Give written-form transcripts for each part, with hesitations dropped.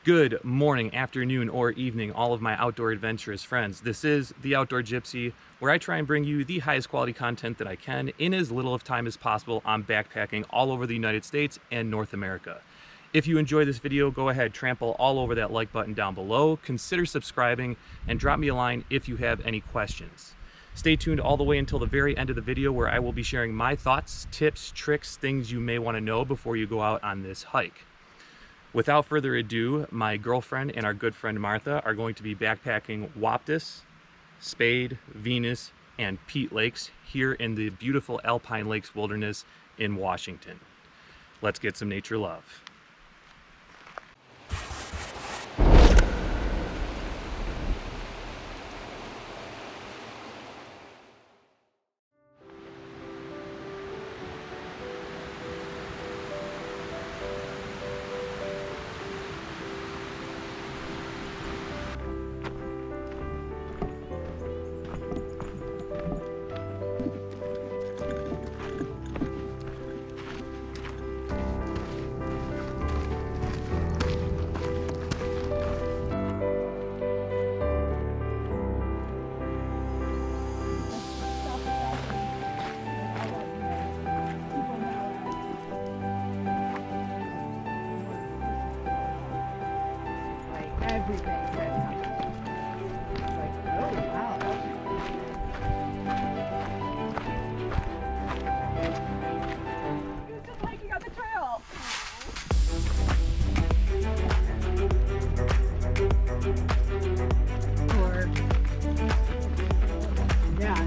Good morning, afternoon, or evening, all of my outdoor adventurous friends. This is The Outdoor Gypsy, where I try and bring you the highest quality content that I can in as little of time as possible on backpacking all over the United States and North America. If you enjoy this video, go ahead, trample all over that like button down below, consider subscribing, and drop me a line if you have any questions. Stay tuned all the way until the very end of the video, where I will be sharing my thoughts, tips, tricks, things you may want to know before you go out on this hike. Without further ado, my girlfriend and our good friend Martha are going to be backpacking Waptus, Spade, Venus, and Pete Lakes here in the beautiful Alpine Lakes wilderness in Washington. Let's get some nature love. Everything said something. It's like, oh wow. He was just hiking on the trail. Or, yeah.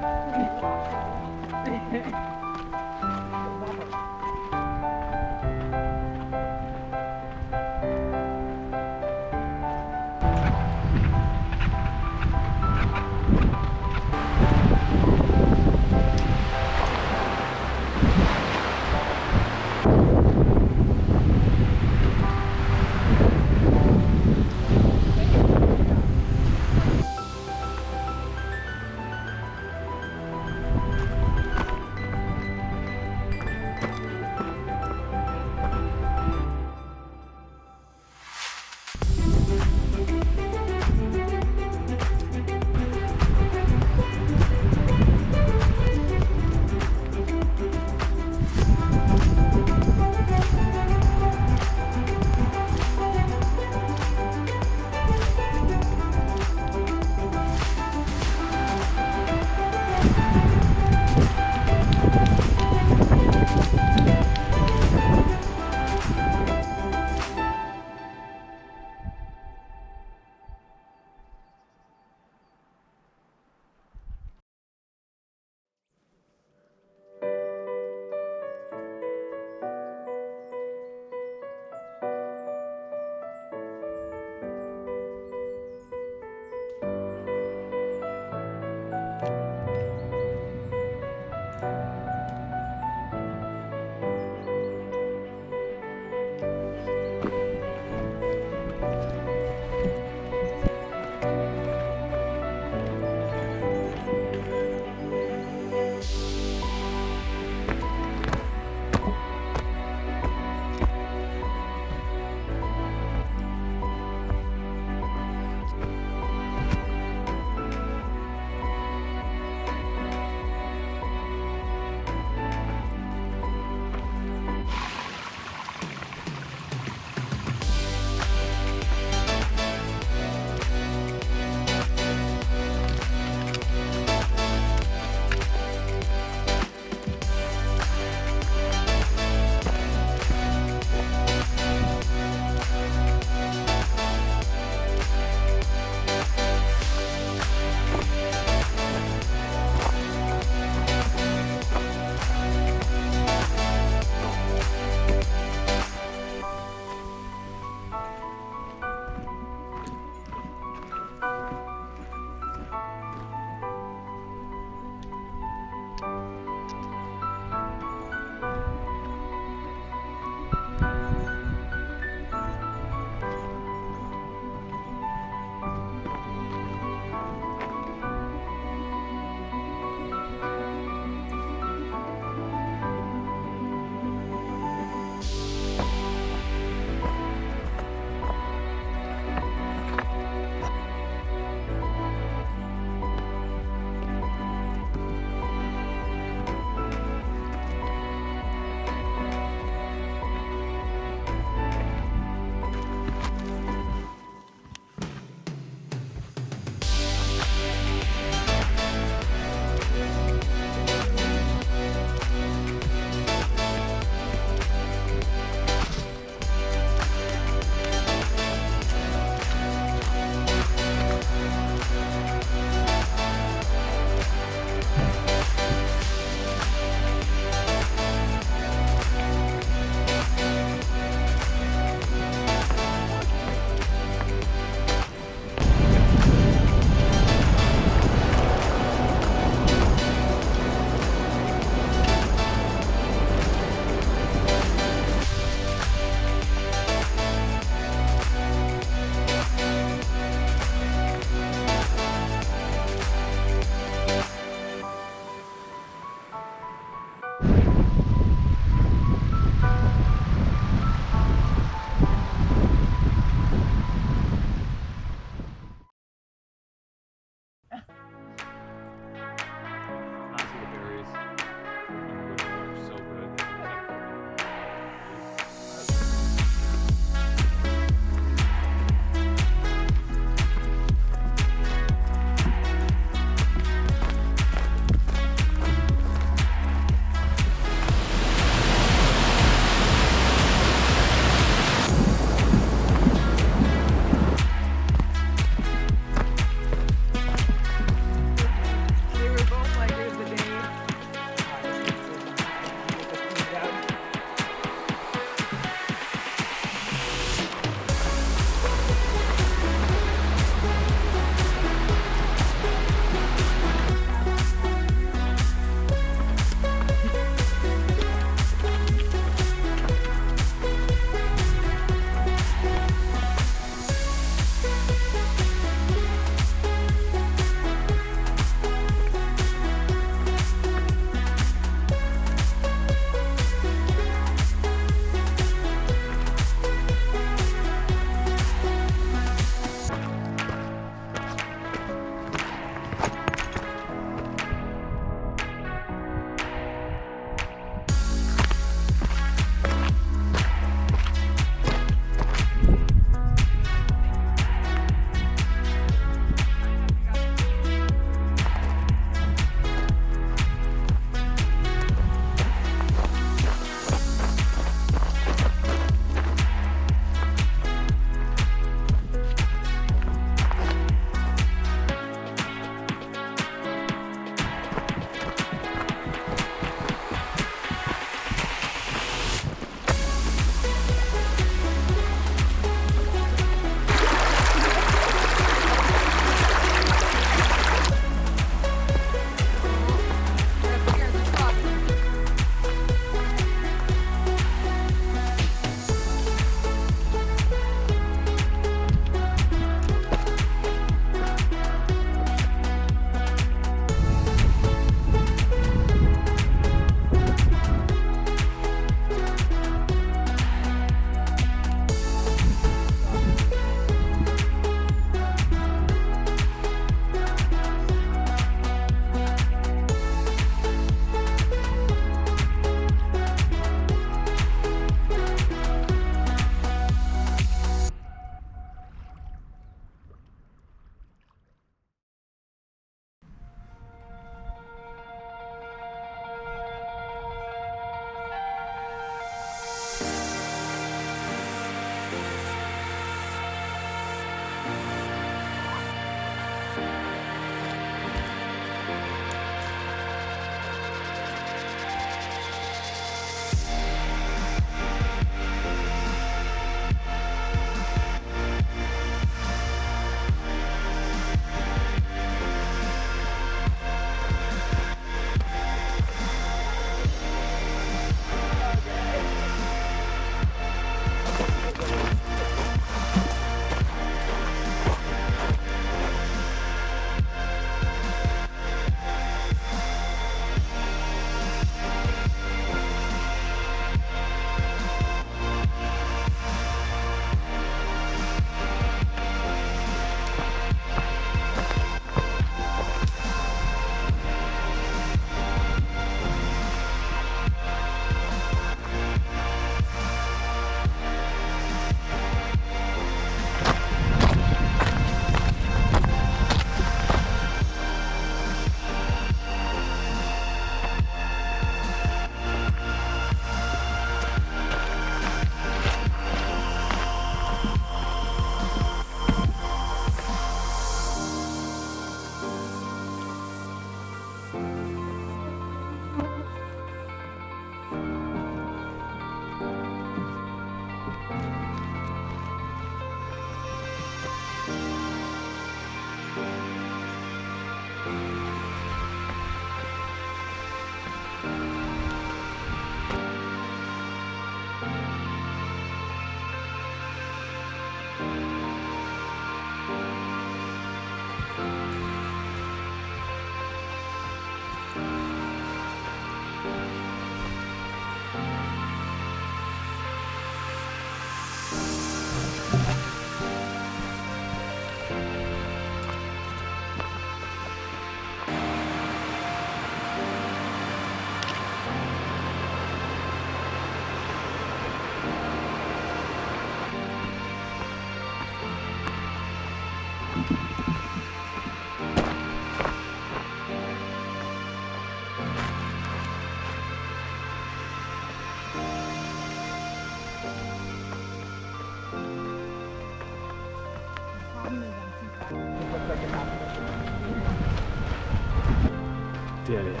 did it.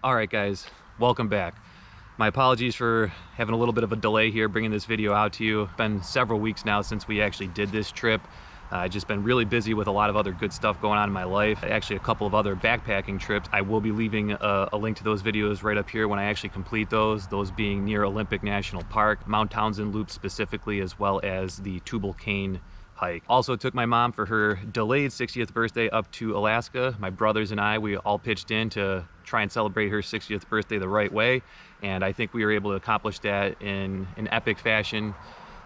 All right, guys, welcome back. My apologies for having a little bit of a delay here bringing this video out to you. It's been several weeks now since we actually did this trip. I've just been really busy with a lot of other good stuff going on in my life. Actually, a couple of other backpacking trips. I will be leaving a link to those videos right up here when I actually complete those being near Olympic National Park, Mount Townsend Loop specifically, as well as the Tubal Cain hike. Also took my mom for her delayed 60th birthday up to Alaska. My brothers and I, we all pitched in to try and celebrate her 60th birthday the right way, and I think we were able to accomplish that in an epic fashion.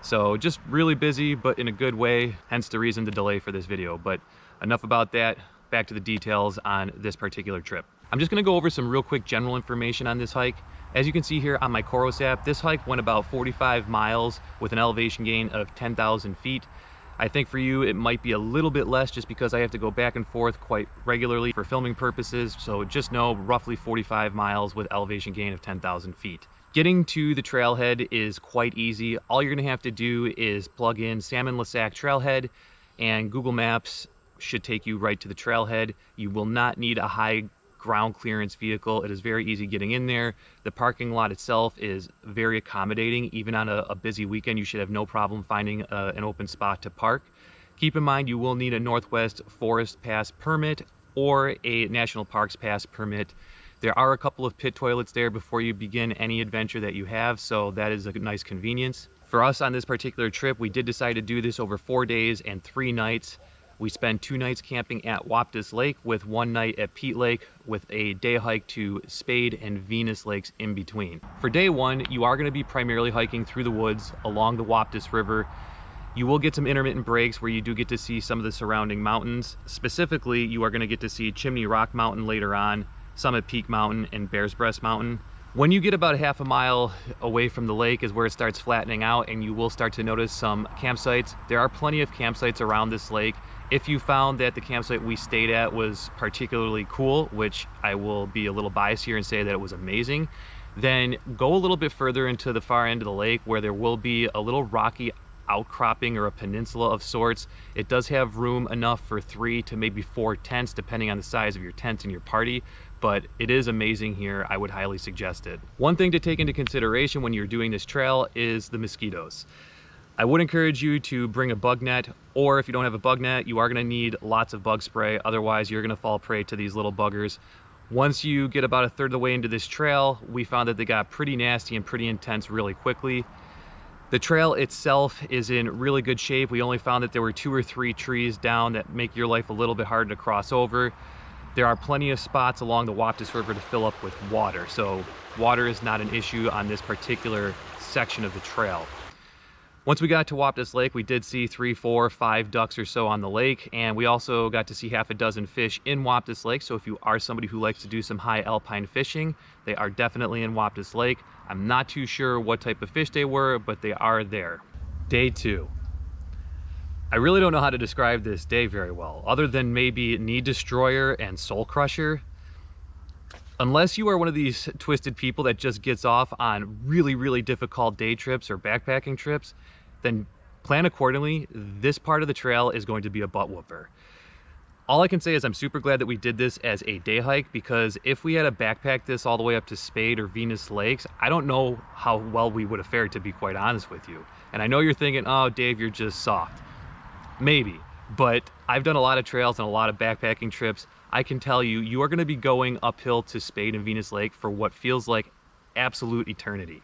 So just really busy, but in a good way, hence the reason the delay for this video. But enough about that, back to the details on this particular trip. I'm just gonna go over some real quick general information on this hike. As you can see here on my Coros app, this hike went about 45 miles with an elevation gain of 10,000 feet. I think for you, it might be a little bit less just because I have to go back and forth quite regularly for filming purposes. So just know roughly 45 miles with elevation gain of 10,000 feet. Getting to the trailhead is quite easy. All you're gonna have to do is plug in Salmon Lasac Trailhead, and Google Maps should take you right to the trailhead. You will not need a high ground clearance vehicle. It is very easy getting in there. The parking lot itself is very accommodating. Even on a busy weekend, you should have no problem finding an open spot to park. Keep in mind, you will need a Northwest Forest Pass permit or a National Parks Pass permit. There are a couple of pit toilets there before you begin any adventure that you have, so that is a nice convenience. For us on this particular trip, we did decide to do this over 4 days and 3 nights. We spent 2 nights camping at Waptis Lake with 1 night at Pete Lake with a day hike to Spade and Venus lakes in between. For day 1, you are going to be primarily hiking through the woods along the Waptis River. You will get some intermittent breaks where you do get to see some of the surrounding mountains. Specifically, you are going to get to see Chimney Rock Mountain later on, Summit Peak Mountain, and Bear's Breast Mountain. When you get about half a mile away from the lake is where it starts flattening out, and you will start to notice some campsites. There are plenty of campsites around this lake. If you found that the campsite we stayed at was particularly cool, which I will be a little biased here and say that it was amazing, then go a little bit further into the far end of the lake where there will be a little rocky outcropping or a peninsula of sorts. It does have room enough for 3 to maybe 4 tents depending on the size of your tent and your party, but it is amazing here. I would highly suggest it. One thing to take into consideration when you're doing this trail is the mosquitoes. I would encourage you to bring a bug net, or if you don't have a bug net, you are gonna need lots of bug spray. Otherwise, you're gonna fall prey to these little buggers. Once you get about 1/3 of the way into this trail, we found that they got pretty nasty and pretty intense really quickly. The trail itself is in really good shape. We only found that there were 2 or 3 trees down that make your life a little bit harder to cross over. There are plenty of spots along the Waptis River to fill up with water, so water is not an issue on this particular section of the trail. Once we got to Waptis Lake, we did see 3, 4, 5 ducks or so on the lake, and we also got to see half a dozen fish in Waptis Lake. So if you are somebody who likes to do some high alpine fishing, they are definitely in Waptis Lake. I'm not too sure what type of fish they were, but they are there. Day 2. I really don't know how to describe this day very well, other than maybe Knee Destroyer and Soul Crusher. Unless you are one of these twisted people that just gets off on really, really difficult day trips or backpacking trips, then plan accordingly. This part of the trail is going to be a butt whooper. All I can say is I'm super glad that we did this as a day hike, because if we had to backpack this all the way up to Spade or Venus Lakes, I don't know how well we would have fared, to be quite honest with you. And I know you're thinking, oh, Dave, you're just soft. Maybe, but I've done a lot of trails and a lot of backpacking trips. I can tell you, you are going to be going uphill to Spade and Venus Lake for what feels like absolute eternity.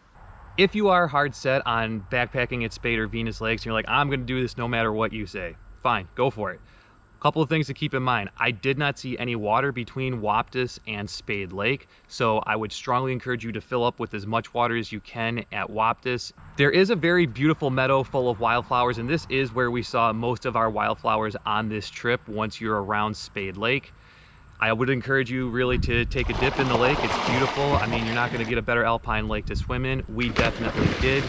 If you are hard set on backpacking at Spade or Venus Lakes, and you're like, I'm going to do this no matter what you say, fine, go for it. A couple of things to keep in mind. I did not see any water between Waptis and Spade Lake, so I would strongly encourage you to fill up with as much water as you can at Waptis. There is a very beautiful meadow full of wildflowers, and this is where we saw most of our wildflowers on this trip once you're around Spade Lake. I would encourage you really to take a dip in the lake. It's beautiful. I mean, you're not going to get a better alpine lake to swim in. We definitely did.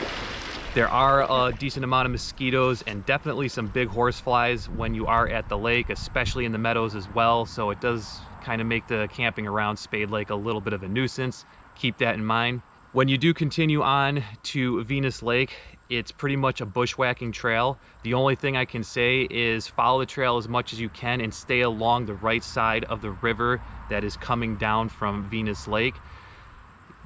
There are a decent amount of mosquitoes and definitely some big horse flies when you are at the lake, especially in the meadows as well. So it does kind of make the camping around Spade Lake a little bit of a nuisance. Keep that in mind. When you do continue on to Venus Lake, it's pretty much a bushwhacking trail. The only thing I can say is follow the trail as much as you can and stay along the right side of the river that is coming down from Venus Lake.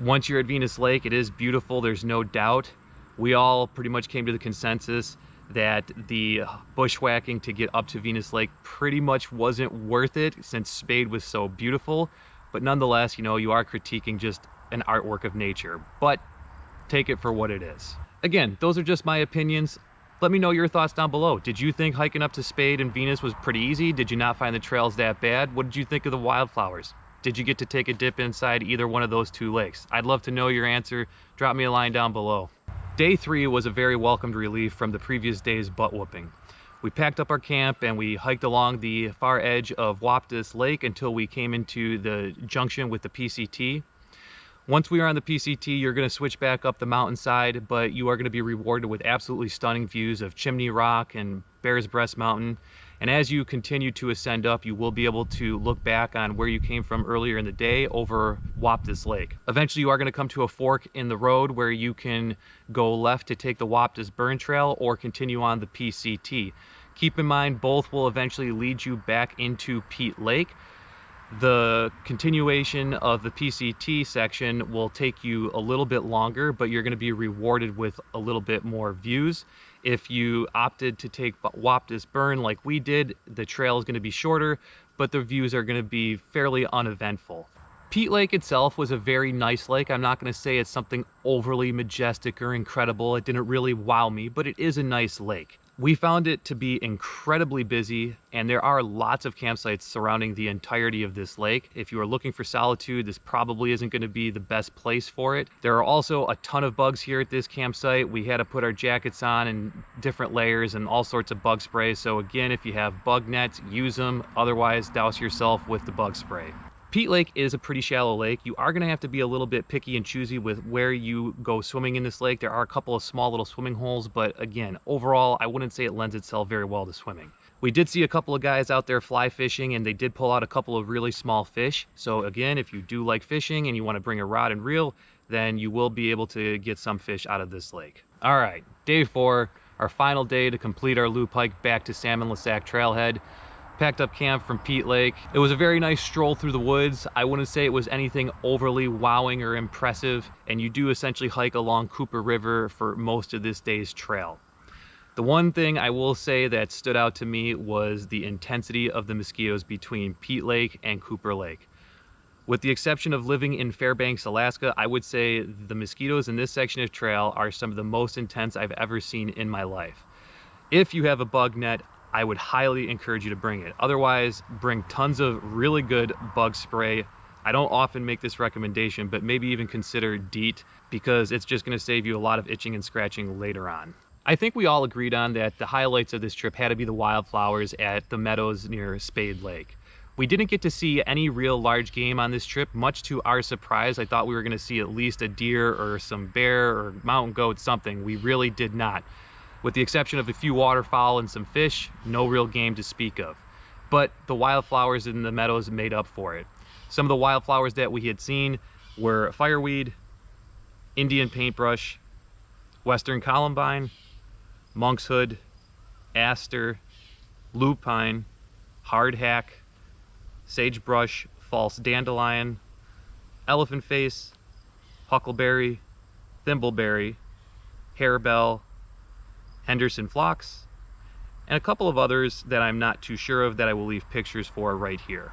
Once you're at Venus Lake, it is beautiful, there's no doubt. We all pretty much came to the consensus that the bushwhacking to get up to Venus Lake pretty much wasn't worth it since Spade was so beautiful. But nonetheless, you know, you are critiquing just an artwork of nature, but take it for what it is. Again, those are just my opinions. Let me know your thoughts down below. Did you think hiking up to Spade and Venus was pretty easy? Did you not find the trails that bad? What did you think of the wildflowers? Did you get to take a dip inside either one of those two lakes? I'd love to know your answer. Drop me a line down below. Day 3 was a very welcomed relief from the previous day's butt whooping. We packed up our camp and we hiked along the far edge of Waptis Lake until we came into the junction with the PCT. Once we are on the PCT, you're going to switch back up the mountainside, but you are going to be rewarded with absolutely stunning views of Chimney Rock and Bear's Breast Mountain. And as you continue to ascend up, you will be able to look back on where you came from earlier in the day over Waptis Lake. Eventually, you are going to come to a fork in the road where you can go left to take the Waptis Burn Trail or continue on the PCT. Keep in mind, both will eventually lead you back into Pete Lake. The continuation of the PCT section will take you a little bit longer, but you're going to be rewarded with a little bit more views. If you opted to take Waptis Burn like we did, the trail is going to be shorter, but the views are going to be fairly uneventful. Pete Lake itself was a very nice lake. I'm not going to say it's something overly majestic or incredible. It didn't really wow me, but it is a nice lake. We found it to be incredibly busy, and there are lots of campsites surrounding the entirety of this lake. If you are looking for solitude, this probably isn't going to be the best place for it. There are also a ton of bugs here at this campsite. We had to put our jackets on in different layers and all sorts of bug spray. So again, if you have bug nets, use them. Otherwise, douse yourself with the bug spray. Pete Lake is a pretty shallow lake. You are going to have to be a little bit picky and choosy with where you go swimming in this lake. There are a couple of small little swimming holes, but again, overall, I wouldn't say it lends itself very well to swimming. We did see a couple of guys out there fly fishing, and they did pull out a couple of really small fish. So again, if you do like fishing and you want to bring a rod and reel, then you will be able to get some fish out of this lake. All right, day 4, our final day to complete our loop hike back to Salmon Lasac Trailhead. Packed up camp from Pete Lake. It was a very nice stroll through the woods. I wouldn't say it was anything overly wowing or impressive, and you do essentially hike along Cooper River for most of this day's trail. The one thing I will say that stood out to me was the intensity of the mosquitoes between Pete Lake and Cooper Lake. With the exception of living in Fairbanks, Alaska, I would say the mosquitoes in this section of trail are some of the most intense I've ever seen in my life. If you have a bug net, I would highly encourage you to bring it. Otherwise, bring tons of really good bug spray. I don't often make this recommendation, but maybe even consider DEET, because it's just going to save you a lot of itching and scratching later on. I think we all agreed on that the highlights of this trip had to be the wildflowers at the meadows near Spade Lake. We didn't get to see any real large game on this trip, much to our surprise. I thought we were going to see at least a deer or some bear or mountain goat, something. We really did not. With the exception of a few waterfowl and some fish, no real game to speak of. But the wildflowers in the meadows made up for it. Some of the wildflowers that we had seen were fireweed, Indian paintbrush, western columbine, monkshood, aster, lupine, hardhack, sagebrush, false dandelion, elephant face, huckleberry, thimbleberry, harebell, Henderson phlox, and a couple of others that I'm not too sure of that I will leave pictures for right here.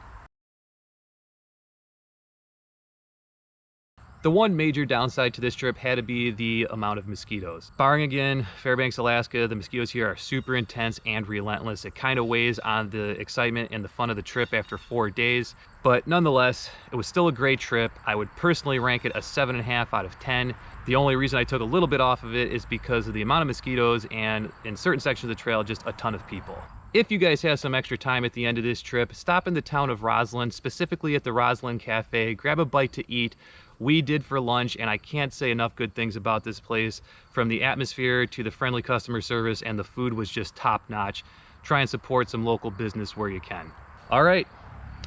The one major downside to this trip had to be the amount of mosquitoes. Barring again Fairbanks, Alaska, the mosquitoes here are super intense and relentless. It kind of weighs on the excitement and the fun of the trip after 4 days, but nonetheless, it was still a great trip. I would personally rank it a 7.5 out of 10. The only reason I took a little bit off of it is because of the amount of mosquitoes and in certain sections of the trail, just a ton of people. If you guys have some extra time at the end of this trip, stop in the town of Roslyn, specifically at the Roslyn Cafe, grab a bite to eat. We did for lunch, and I can't say enough good things about this place. From the atmosphere to the friendly customer service, and the food was just top notch. Try and support some local business where you can. All right,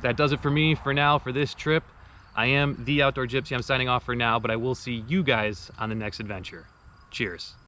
that does it for me for now for this trip. I am the Outdoor Gypsy. I'm signing off for now, but I will see you guys on the next adventure. Cheers.